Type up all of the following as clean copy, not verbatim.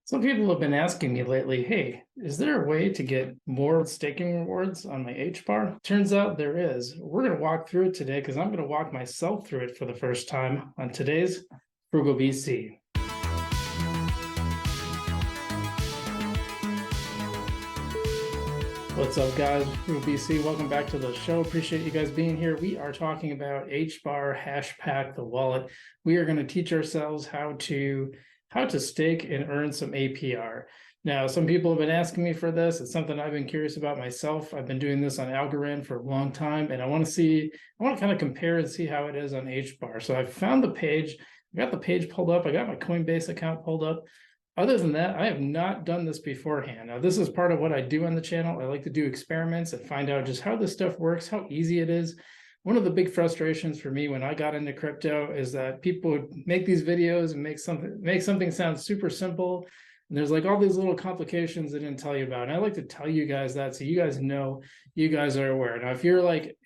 Some people have been asking me lately, hey, is there a way to get more staking rewards on my HBAR? Turns out there is. We're going to walk through it today because I'm going to walk myself through it for the first time on today's Frugal BC. What's up, guys? Frugal BC. Welcome back to the show. Appreciate you guys being here. We are talking about HBAR, Hashpack, the wallet. We are going to teach ourselves how to stake and earn some APR. Now, some people have been asking me for this. It's something I've been curious about myself. I've been doing this on Algorand for a long time, and I want to kind of compare and see how it is on HBAR. So I found the page. I got the page pulled up. I got my Coinbase account pulled up. Other than that, I have not done this beforehand. Now, this is part of what I do on the channel. I like to do experiments and find out just how this stuff works, how easy it is. One of the big frustrations for me when I got into crypto is that people would make these videos and make something sound super simple. And there's like all these little complications they didn't tell you about. And I like to tell you guys that so you guys know, you guys are aware. Now, if you're like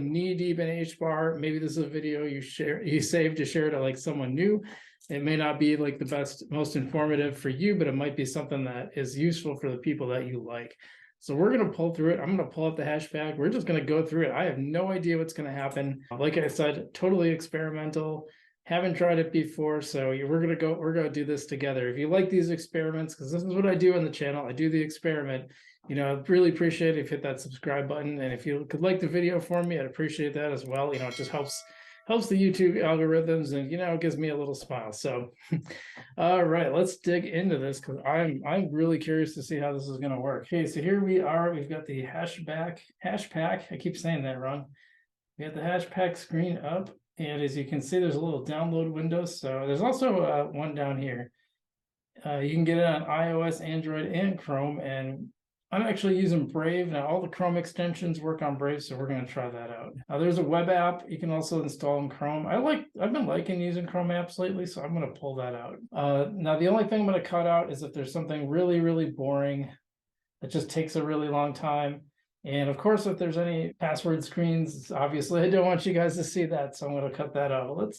knee deep in HBAR, maybe this is a video you saved to share to like someone new. It may not be like the best, most informative for you, but it might be something that is useful for the people that you like. So we're going to pull through it. I'm going to pull up the Hashpack. We're just going to go through it. I have no idea what's going to happen. Like I said, totally experimental. Haven't tried it before. So we're going to do this together. If you like these experiments, because this is what I do on the channel, I do the experiment. I'd really appreciate it if you hit that subscribe button. And if you could like the video for me, I'd appreciate that as well. It just helps the YouTube algorithms, and it gives me a little smile. So all right, let's dig into this because I'm really curious to see how this is going to work. Okay, so here we are. We've got the Hashpack. I keep saying that wrong. We have the Hashpack screen up, and as you can see, there's a little download window. So there's also one down here. You can get it on iOS, Android, and Chrome, and I'm actually using Brave. Now, all the Chrome extensions work on Brave, so we're going to try that out. There's a web app you can also install in Chrome. I've been liking using Chrome apps lately, so I'm going to pull that out. Now, the only thing I'm going to cut out is if there's something really, really boring that just takes a really long time. And of course, if there's any password screens, obviously I don't want you guys to see that, so I'm going to cut that out.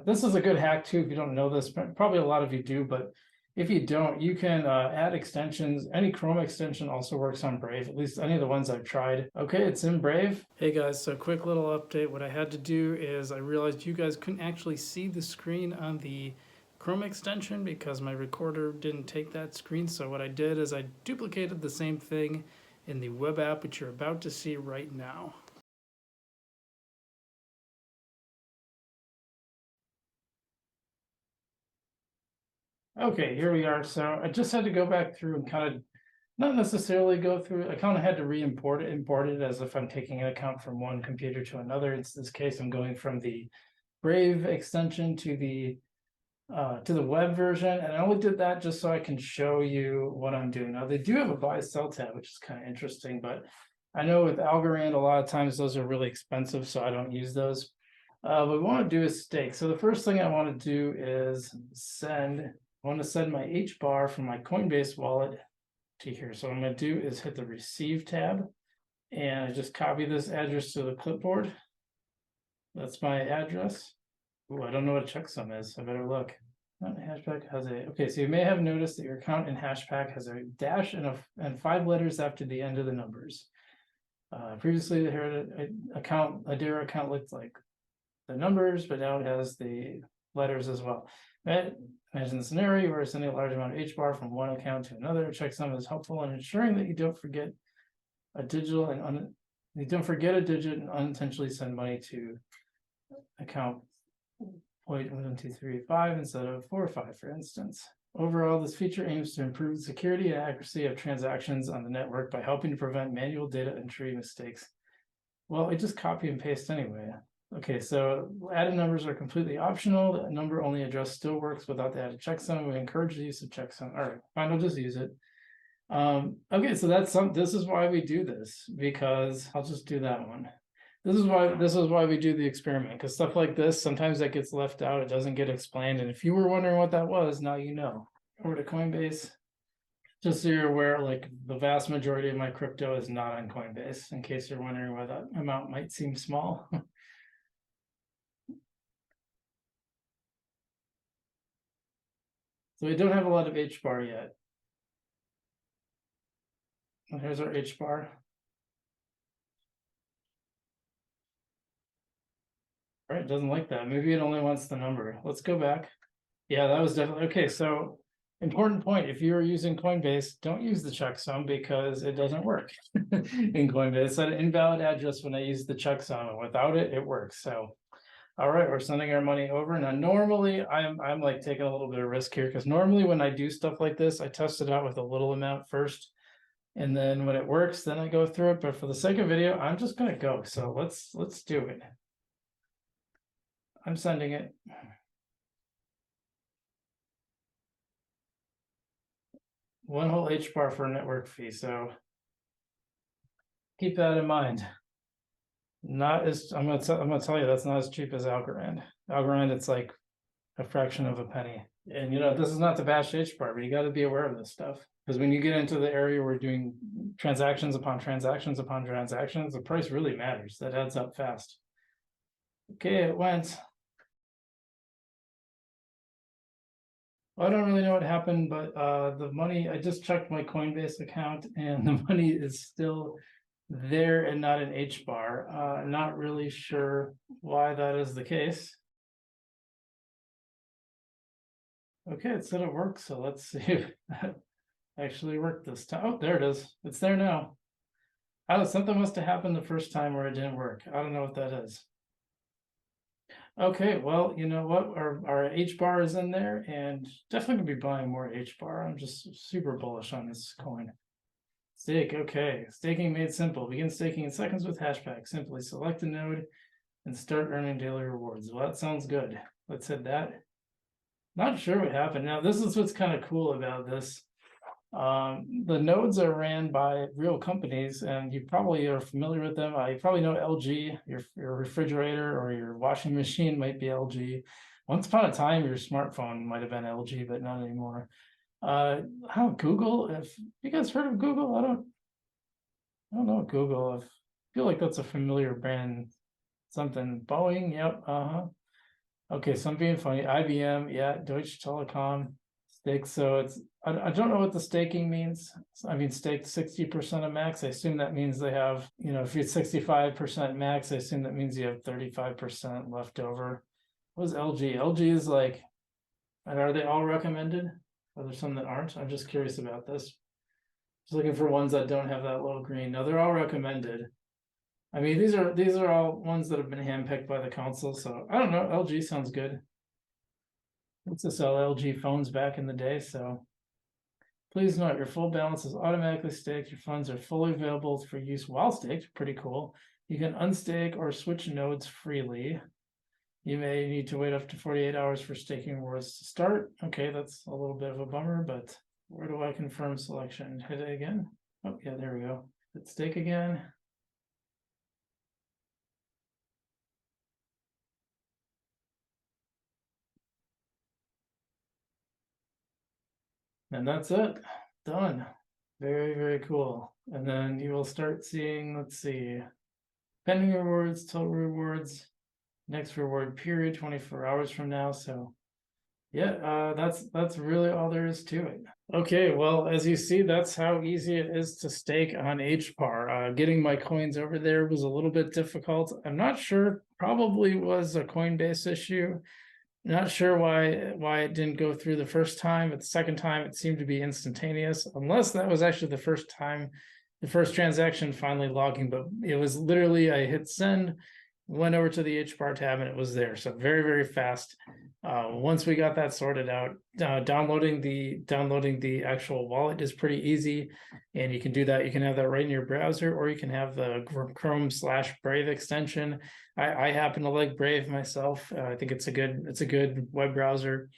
This is a good hack too. If you don't know this, probably a lot of you do, but if you don't, you can add extensions. Any Chrome extension also works on Brave, at least any of the ones I've tried. Okay, it's in Brave. Hey guys, so quick little update. What I had to do is I realized you guys couldn't actually see the screen on the Chrome extension because my recorder didn't take that screen. So what I did is I duplicated the same thing in the web app, which you're about to see right now. Okay, here we are. So I just had to go back through and kind of not necessarily go through. I kind of had to import it as if I'm taking an account from one computer to another. In this case, I'm going from the Brave extension to the web version, and I only did that just so I can show you what I'm doing. Now, they do have a buy sell tab, which is kind of interesting, but I know with Algorand, a lot of times those are really expensive, so I don't use those. What we want to do is stake. So the first thing I want to do is I want to send my HBAR from my Coinbase wallet to here. So what I'm going to do is hit the receive tab, and I just copy this address to the clipboard. That's my address. Oh, I don't know what a checksum is. I better look. Hashpack has okay, so you may have noticed that your account in Hashpack has a dash and 5 letters after the end of the numbers. Previously, the Adira account looked like the numbers, but now it has the letters as well. Imagine the scenario where sending a large amount of HBAR from one account to another. A checksum is helpful in ensuring that you don't forget a digit and unintentionally send money to account 0.12385 instead of 45, for instance. Overall, this feature aims to improve the security and accuracy of transactions on the network by helping to prevent manual data entry mistakes. Well, I just copy and paste anyway. Okay, so added numbers are completely optional. The number only address still works without the added checksum. We encourage the use of checksum. All right, fine, I'll just use it. Okay, so this is why we do this, because I'll just do that one. This is why we do the experiment, because stuff like this, sometimes that gets left out. It doesn't get explained. And if you were wondering what that was, now you know. Over to Coinbase. Just so you're aware, like the vast majority of my crypto is not on Coinbase, in case you're wondering why that amount might seem small. So we don't have a lot of HBAR yet. And here's our HBAR. All right, it doesn't like that. Maybe it only wants the number. Let's go back. Yeah, that was definitely okay. So important point, if you're using Coinbase, don't use the checksum because it doesn't work in Coinbase. It's an invalid address when I use the checksum, and without it, it works. So all right, we're sending our money over. Now, normally I'm like taking a little bit of risk here because normally when I do stuff like this, I test it out with a little amount first. And then when it works, then I go through it. But for the sake of video, I'm just gonna go. So let's do it. I'm sending it. One whole HBAR for a network fee. So keep that in mind. Not as I'm gonna tell you that's not as cheap as Algorand. Algorand, it's like a fraction of a penny. And this is not to bash HBAR, but you got to be aware of this stuff. Because when you get into the area where we're doing transactions upon transactions upon transactions, the price really matters. That adds up fast. Okay, it went. Well, I don't really know what happened, but the money, I just checked my Coinbase account and the money is still there and not in HBAR. Not really sure why that is the case. Okay, it said it works, so let's see if that actually worked this time. Oh, there it is. It's there now. Oh, something must have happened the first time where it didn't work. I don't know what that is. Okay, well, you know what? Our HBAR is in there, and definitely gonna be buying more HBAR. I'm just super bullish on this coin. Stake, okay. Staking made simple. Begin staking in seconds with Hashpack. Simply select a node and start earning daily rewards. Well, that sounds good. Let's hit that. Not sure what happened. Now, this is what's kind of cool about this. The nodes are ran by real companies, and you probably are familiar with them. You probably know LG. Your refrigerator or your washing machine might be LG. Once upon a time, your smartphone might have been LG, but not anymore. How Google? If you guys heard of Google, I don't know Google. I feel like that's a familiar brand. Something Boeing. Yep. Okay, so I'm being funny. IBM, yeah, Deutsche Telekom, stake. So it's I don't know what the staking means. I mean, staked 60% of max. I assume that means they have, if you're 65% max, I assume that means you have 35% left over. What is LG? LG is like, and are they all recommended? Are there some that aren't? I'm just curious about this. Just looking for ones that don't have that little green. No, they're all recommended. I mean, these are all ones that have been handpicked by the council, so I don't know. LG sounds good. It's to sell LG phones back in the day, so please note your full balance is automatically staked. Your funds are fully available for use while staked. Pretty cool. You can unstake or switch nodes freely. You may need to wait up to 48 hours for staking rewards to start. Okay, that's a little bit of a bummer, but where do I confirm selection? Hit it again. Oh, yeah, there we go. Hit stake again. And that's it. Done. Very, very cool. And then you will start seeing, let's see, pending rewards, total rewards, next reward period 24 hours from now. So yeah, that's really all there is to it. Okay, well, as you see, that's how easy it is to stake on HBAR. Getting my coins over there was a little bit difficult. I'm not sure, probably was a Coinbase issue. Not sure why it didn't go through the first time, but the second time it seemed to be instantaneous, unless that was actually the first time, the first transaction finally logging, but it was literally, I hit send, went over to the HBAR tab and it was there. So very, very fast. Once we got that sorted out, downloading the actual wallet is pretty easy, and you can do that. You can have that right in your browser, or you can have the Chrome/Brave extension. I happen to like Brave myself. I think it's a good web browser.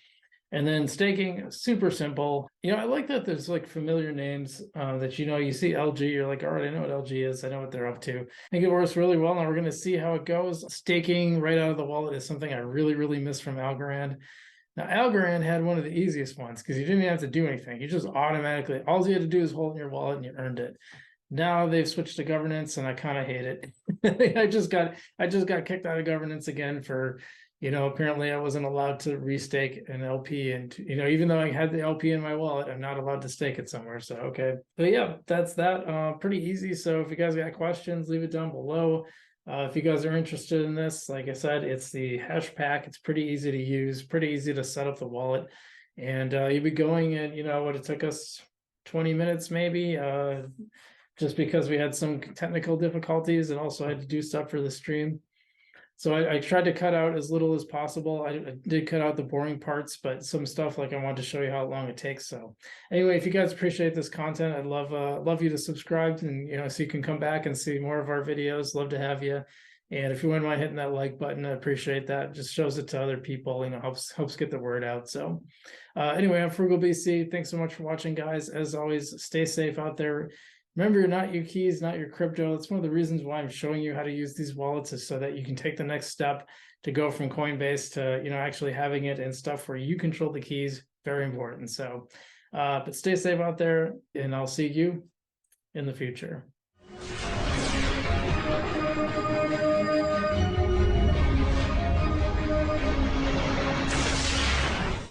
And then staking, super simple. I like that there's like familiar names that you see LG, you're like, all right, I know what LG is. I know what they're up to. I think it works really well. Now we're going to see how it goes. Staking right out of the wallet is something I really, really miss from Algorand. Now, Algorand had one of the easiest ones because you didn't have to do anything. You just automatically, all you had to do is hold in your wallet and you earned it. Now they've switched to governance and I kind of hate it. I just got kicked out of governance again for apparently I wasn't allowed to restake an LP, and even though I had the LP in my wallet, I'm not allowed to stake it somewhere. So okay, but yeah, that's that. Pretty easy. So if you guys got questions, leave it down below. If you guys are interested in this, like I said, it's the Hashpack. It's pretty easy to use, pretty easy to set up the wallet, and you'll be going in. What it took us 20 minutes maybe. Just because we had some technical difficulties and also had to do stuff for the stream. So I tried to cut out as little as possible. I did cut out the boring parts, but some stuff like I wanted to show you how long it takes. So anyway, if you guys appreciate this content, I'd love you to subscribe, and so you can come back and see more of our videos. Love to have you. And if you wouldn't mind hitting that like button, I appreciate that. It just shows it to other people, helps get the word out. So anyway, I'm Frugal BC. Thanks so much for watching, guys. As always, stay safe out there. Remember, you're not your keys, not your crypto. That's one of the reasons why I'm showing you how to use these wallets, is so that you can take the next step to go from Coinbase to, actually having it in stuff where you control the keys. Very important. So, but stay safe out there, and I'll see you in the future.